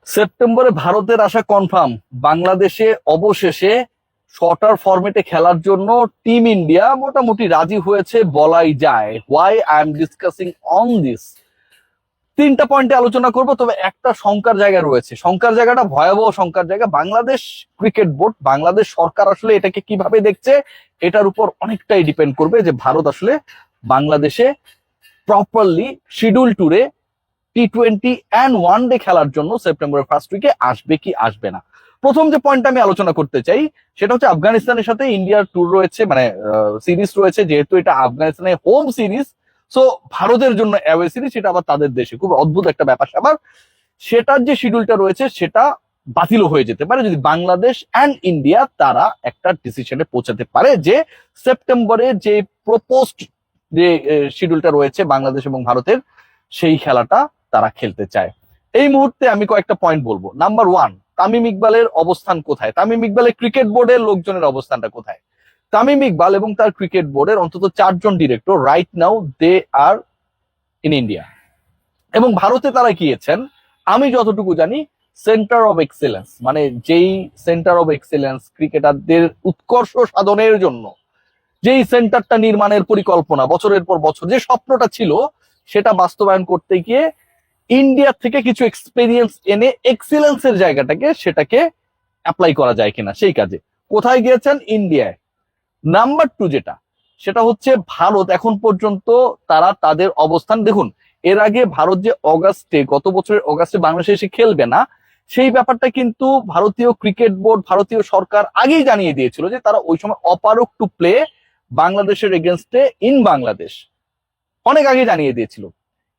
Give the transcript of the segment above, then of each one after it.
সেপ্টেম্বরে ভারতের আসা কনফার্ম। বাংলাদেশে অবশেষে শর্টার ফরম্যাটে খেলার জন্য টিম ইন্ডিয়া মোটামুটি রাজি হয়েছে বলাই যায়। Why I am discussing on this, তিনটা পয়েন্টে আলোচনা করব, তবে একটা শঙ্কার জায়গা রয়েছে। শঙ্কার জায়গাটা ভয়াবহ শঙ্কার জায়গা। বাংলাদেশ ক্রিকেট বোর্ড, বাংলাদেশ সরকার আসলে এটাকে কিভাবে দেখছে এটার উপর অনেকটাই ডিপেন্ড করবে যে ভারত আসলে বাংলাদেশে প্রপারলি শিডিউল ট্যুরে টি-20 অ্যান্ড ওয়ানডে খেলার জন্য সেপ্টেম্বরের ফার্স্ট উইকে আসবে কি আসবে না। প্রথম যে পয়েন্টটা আমি আলোচনা করতে চাই সেটা হচ্ছে আফগানিস্তানের সাথে ইন্ডিয়ার ট্যুর রয়েছে, মানে সিরিজ রয়েছে। যেহেতু এটা আফগানিস্তানের হোম সিরিজ, সো ভারতের জন্য অ্যাওয়ে সিরিজ, সেটা আবার তাদের দেশে খুব অদ্ভুত একটা ব্যাপার স্যাপার। সেটার যে শিডিউলটা রয়েছে সেটা বাতিলও হয়ে যেতে পারে যদি বাংলাদেশ অ্যান্ড ইন্ডিয়া তারা একটা ডিসিশনে পৌঁছাতে পারে যে সেপ্টেম্বরে যে প্রপোজড যে শিডিউলটা রয়েছে বাংলাদেশ এবং ভারতের, সেই খেলাটা তারা খেলতে চায়। এই মুহূর্তে আমি কয়েকটা পয়েন্ট বলবো। নাম্বার ওয়ান, তামিম ইকবালের অবস্থান কোথায়? তামিম ইকবালের ক্রিকেট বোর্ডের লোকজনের অবস্থানটা কোথায়? তামিম ইকবাল এবং তার ক্রিকেট বোর্ডের অন্তত 4জন director right now they are in India, এবং ভারতে তারা গিয়েছেন আমি যতটুকু জানি সেন্টার অফ এক্সেলেন্স, মানে যেই সেন্টার অফ এক্সেলেন্স ক্রিকেটারদের উৎকর্ষ সাধনের জন্য যেই সেন্টারটা নির্মাণের পরিকল্পনা বছরের পর বছর, যে স্বপ্নটা ছিল সেটা বাস্তবায়ন করতে গিয়ে ইন্ডিয়া থেকে কিছু এক্সপেরিয়েন্স এনে এক্সিলেন্সের জায়গাটাকে সেটাকে অ্যাপ্লাই করা যায় কিনা সেই কাজে কোথায় গিয়েছেন? ইন্ডিয়ায়। নাম্বার টু যেটা, সেটা হচ্ছে ভারত এখন পর্যন্ত তারা তাদের অবস্থান দেখুন। এর আগে ভারত যে অগাস্টে, গত বছরের অগাস্টে বাংলাদেশে এসে খেলবে না, সেই ব্যাপারটা কিন্তু ভারতীয় ক্রিকেট বোর্ড, ভারতীয় সরকার আগেই জানিয়ে দিয়েছিল যে তারা ওই সময় অপারক টু প্লে বাংলাদেশের এগেনস্টে ইন বাংলাদেশ, অনেক আগে জানিয়ে দিয়েছিল।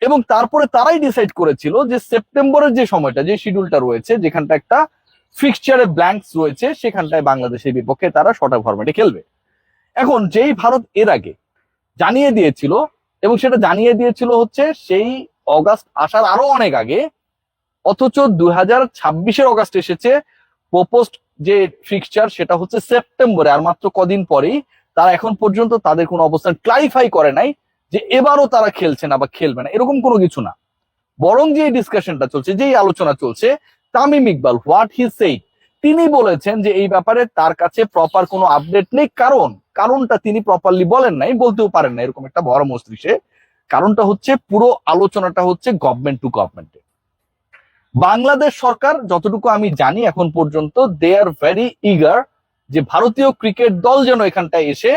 এবং তারপরে তারাই ডিসাইড করেছিল যে সেপ্টেম্বরের যে সময়টা, যে শিডিউলটা রয়েছে, যেখানটা একটা ফিক্সচারে ব্ল্যাঙ্কস রয়েছে, সেখানটায় বাংলাদেশের বিপক্ষে তারা শর্ট ফরম্যাটে খেলবে। এখন যেই ভারত এর আগে জানিয়ে দিয়েছিল, এবং সেটা জানিয়ে দিয়েছিল হচ্ছে সেই অগাস্ট আসার আরো অনেক আগে, অথচ 2026-এর অগাস্ট এসেছে, প্রপোজড যে ফিক্সচার সেটা হচ্ছে সেপ্টেম্বরে, আর মাত্র কদিন পরেই। তারা এখন পর্যন্ত তাদের কোনো অবস্থান ক্লারিফাই করে নাই যে এবারও তারা খেলছে না বা খেলবে না, এরকম কোনো কিছু না। বরং যে ডিসকাশনটা চলছে, যেই আলোচনা চলছে, Tamim Iqbal what he said, তিনি বলেছেন যে এই ব্যাপারে তার কাছে প্রপার কোনো আপডেট নেই। কারণটা তিনি প্রপারলি বলেন নাই, বলতেও পারেন না, এরকম একটা বড় মস্তিষ্কে। কারণটা হচ্ছে পুরো আলোচনাটা হচ্ছে গভর্নমেন্ট টু গভর্নমেন্টে। বাংলাদেশ সরকার যতটুকু আমি জানি এখন পর্যন্ত দে আর ভেরি ইগার যে ভারতীয় ক্রিকেট দল যেন এখানটায় এসে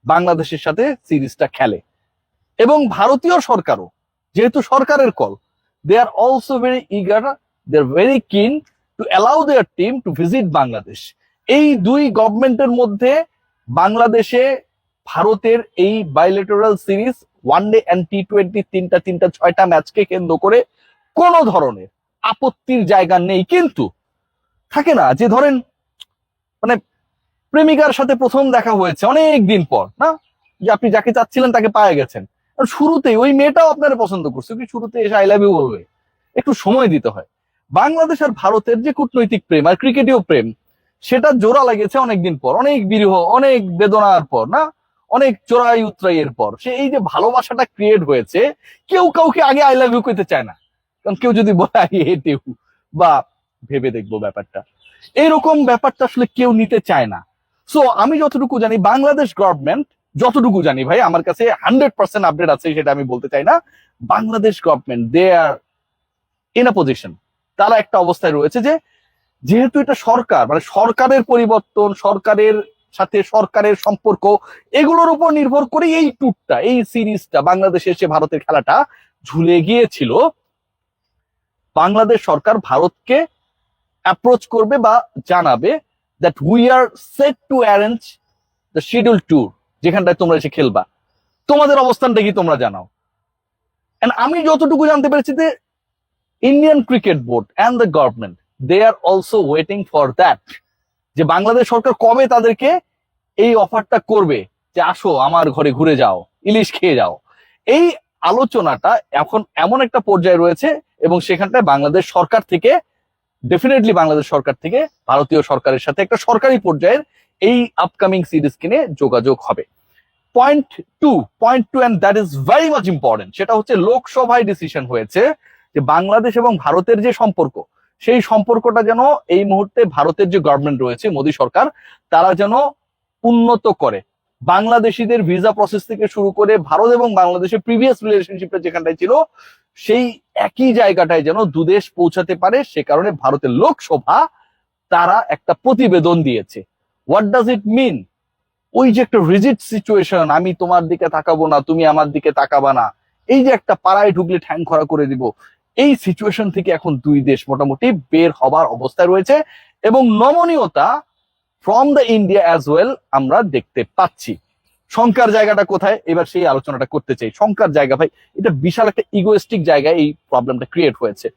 বাংলাদেশের সাথে সিরিজটা খেলে, এবং ভারতীয় সরকারও যেহেতু সরকারের কল, they are also very eager, they are very keen to allow their team to visit Bangladesh. এই দুই গভর্নমেন্টের মধ্যে বাংলাদেশে ভারতের এই বাইলেটারাল সিরিজ ওয়ানডে অ্যান্ড টি-20 তিনটা 6টা ম্যাচকে কেন্দ্র করে কোনো ধরনের আপত্তির জায়গা নেই। কিন্তু থাকে না যে ধরেন, মানে প্রেমিকার সাথে প্রথম দেখা হয়েছে অনেক দিন পর, না যে আপনি যাকে চাচ্ছিলেন তাকে পায়ে গেছেন, শুরুতেই ওই মেয়েটাও আপনারা পছন্দ করছে, কি শুরুতে এসে আই লাভ ইউ বলবে? একটু সময় দিতে হয়। বাংলাদেশ আর ভারতের যে কূটনৈতিক প্রেম আর ক্রিকেটীয় প্রেম, সেটা জোড়া লেগেছে অনেকদিন পর, অনেক বিরহ, অনেক বেদনার পর, না অনেক চোরাই উতরাইয়ের পর। সে এই যে ভালোবাসাটা ক্রিয়েট হয়েছে, কেউ কাউকে আগে আই লাভ ইউ করতে চায় না, কারণ কেউ যদি বলে আই হেট ইউ বা ভেবে দেখবো ব্যাপারটা, এইরকম ব্যাপারটা আসলে কেউ নিতে চায় না। সো আমি যতটুকু জানি বাংলাদেশ গভর্নমেন্ট, যতটুকু জানি ভাই, আমার কাছে 100% আপডেট আছে সেটা আমি বলতে চাই না, Bangladesh government they are in a position, তারা একটা অবস্থায় রয়েছে যে যেহেতু এটা সরকার, মানে সরকারের পরিবর্তন, সরকারের সাথে সরকারের সম্পর্ক, এগুলোর উপর নির্ভর করে এই ট্যুরটা, এই সিরিজটা বাংলাদেশে এসে ভারতের খেলাটা ঝুলে গিয়েছিল। বাংলাদেশ সরকার ভারতকে অ্যাপ্রোচ করবে বা জানাবে that we are set to arrange the schedule tour, যেখানটায় তোমরা এসে খেলবা, তোমাদের অবস্থানটা কি তোমরা জানাও। এন্ড আমি যতটুকু জানতে পেরেছি যে Indian cricket board and the government they are also waiting for that, যে বাংলাদেশ সরকার কবে তাদেরকে এই অফারটা করবে যে আসো আমার ঘরে ঘুরে যাও, ইলিশ খেয়ে যাও। এই আলোচনাটা এখন এমন একটা পর্যায়ে রয়েছে, এবং সেখানটায় বাংলাদেশ সরকার থেকে ডেফিনেটলি বাংলাদেশ সরকার থেকে ভারতীয় সরকারের সাথে একটা সরকারি পর্যায়ের এই আপকামিং সিরিজ কিনে যোগাযোগ হবে। Point to end that is very much important, সেটা হচ্ছে লোকসভায় ডিসিশন হয়েছে যে বাংলাদেশ এবং ভারতের যে সম্পর্ক, সেই সম্পর্কটা যেন এই মুহূর্তে ভারতের যে গভর্নমেন্ট রয়েছে, মোদী সরকার, তারা যেন উন্নত করে। বাংলাদেশিদের ভিসা প্রসেস থেকে শুরু করে ভারত এবং বাংলাদেশের প্রিভিয়াস রিলেশনশিপটা যেখানটায় ছিল, সেই একই জায়গাটায় যেন দুদেশ পৌঁছাতে পারে। সে কারণে ভারতের লোকসভা তারা একটা প্রতিবেদন দিয়েছে। হোয়াট ডাজ ইট মিন? ওই যে একটা রিজিড সিচুয়েশন, আমি তোমার দিকে তাকাবো না, তুমি আমার দিকে তাকাবা না, এই যে একটা পাড়ায় ঢুকলে ঠ্যাং খরা করে দিব, এই সিচুয়েশন থেকে এখন দুই দেশ মোটামুটি বের হবার অবস্থায় রয়েছে। এবং নমনীয়তা from the India as well আমরা দেখতে পাচ্ছি। শঙ্কার জায়গাটা কোথায়, এবার সেই আলোচনাটা করতে চাই। শঙ্কার জায়গা ভাই, এটা বিশাল একটা ইগোয়েস্টিক জায়গায় এই প্রবলেমটা ক্রিয়েট হয়েছে।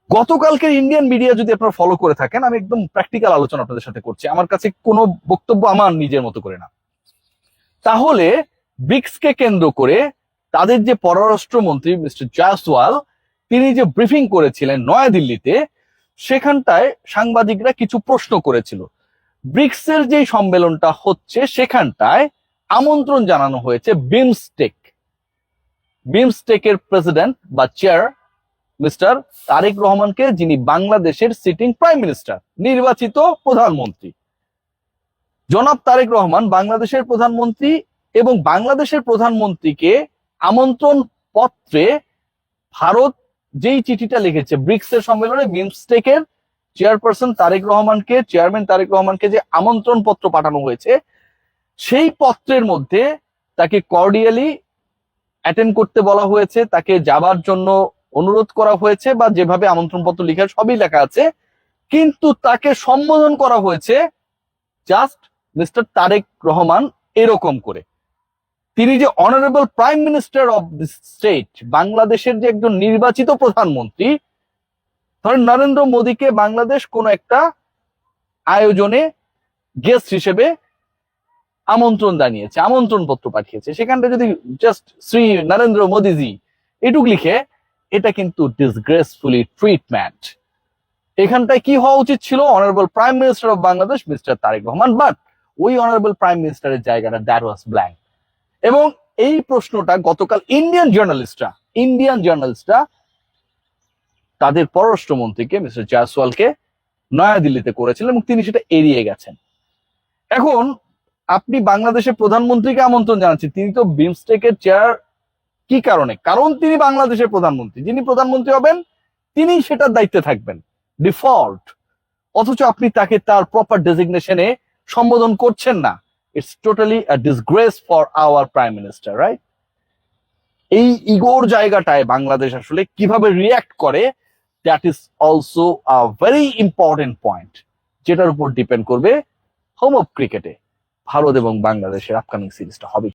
গতকালকের ইন্ডিয়ান মিডিয়া যদি আপনারা ফলো করে থাকেন, আমি একদম প্র্যাকটিক্যাল আলোচনা আপনাদের সাথে করছি, আমার কাছে কোনো বক্তব্য আমার নিজের মতো করে না। তাহলে ব্রিক্সকে কেন্দ্র করে তাদের যে পররাষ্ট্রমন্ত্রী মিস্টার জয়সওয়াল, তিনি যে ব্রিফিং করেছিলেন নয়াদিল্লিতে, সেখানটায় সাংবাদিকরা কিছু প্রশ্ন করেছিল। ব্রিক্সের যে সম্মেলনটা হচ্ছে সেখানটায় আমন্ত্রণ জানানো হয়েছে বিমস্টেকের প্রেসিডেন্ট বা চেয়ার মিস্টার তারেক রহমানকে, যিনি বাংলাদেশের সিটিং প্রাইম মিনিস্টার, নির্বাচিত প্রধানমন্ত্রী। জনাব তারেক রহমান বাংলাদেশের প্রধানমন্ত্রী, এবং বাংলাদেশের প্রধানমন্ত্রীকে আমন্ত্রণ পত্রে ভারত যেই চিঠিটা লিখেছে ব্রিক্সের সম্মেলনে, বিমস্টেকের চেয়ারপারসন তারেক রহমানকে, চেয়ারম্যান তারেক রহমানকে যে আমন্ত্রণ পত্র পাঠানো হয়েছে, সেই পত্রের মধ্যে তাকে কর্ডিয়ালি অ্যাটেন্ড করতে বলা হয়েছে, তাকে যাবার জন্য অনুরোধ করা হয়েছে, বা যেভাবে আমন্ত্রণ পত্র লেখা সবই লেখা আছে, কিন্তু তাকে সম্বোধন করা হয়েছে জাস্ট মিস্টার তারেক রহমান এরকম করে। তিনি যে honourable prime minister of this state, বাংলাদেশের যে একজন নির্বাচিত প্রধানমন্ত্রী, ধরেন নরেন্দ্র মোদীকে বাংলাদেশ কোন একটা আয়োজনে গেস্ট হিসেবে আমন্ত্রণ জানিয়েছে, আমন্ত্রণ পত্র পাঠিয়েছে, সেখানটা যদি জাস্ট শ্রী নরেন্দ্র মোদীজি এটুক লিখে, এটা কিন্তু ডিসগ্রেসফুলি ট্রিটমেন্ট। এখানটায় কি হওয়া উচিত ছিল? Honourable prime minister of Bangladesh mister Tarique Rahman, but ওই অনারেবল প্রাইম মিনিস্টারের জায়গাটা দ্যাট ওয়াজ ব্ল্যাঙ্ক। এবং এই প্রশ্নটা গতকাল ইন্ডিয়ান জার্নালিস্টরা তাদের পররাষ্ট্রমন্ত্রীকে মিস্টার জয়সওয়ালকে নয়াদিল্লিতে করেছিলেন, এবং তিনি সেটা এড়িয়ে গেছেন। এখন আপনি বাংলাদেশের প্রধানমন্ত্রীকে আমন্ত্রণ জানাচ্ছেন, তিনি তো বিমস্টেকের চেয়ার, কি কারণে? কারণ তিনি বাংলাদেশের প্রধানমন্ত্রী, যিনি প্রধানমন্ত্রী হবেন তিনি সেটার দায়িত্বে থাকবেন ডিফল্ট, অথচ আপনি তাকে তার প্রপার ডেজিগনেশনে সম্বোধন করছেন না। It's totally a disgrace for our prime minister, right? এই ইগোর জায়গাটায় বাংলাদেশ আসলে কিভাবে রিয়াক্ট করে, that is also a very important point, যেটার উপর ডিপেন্ড করবে হোম অফ ক্রিকেটে ভারত এবং বাংলাদেশের আপকামিং সিরিজটা হবে।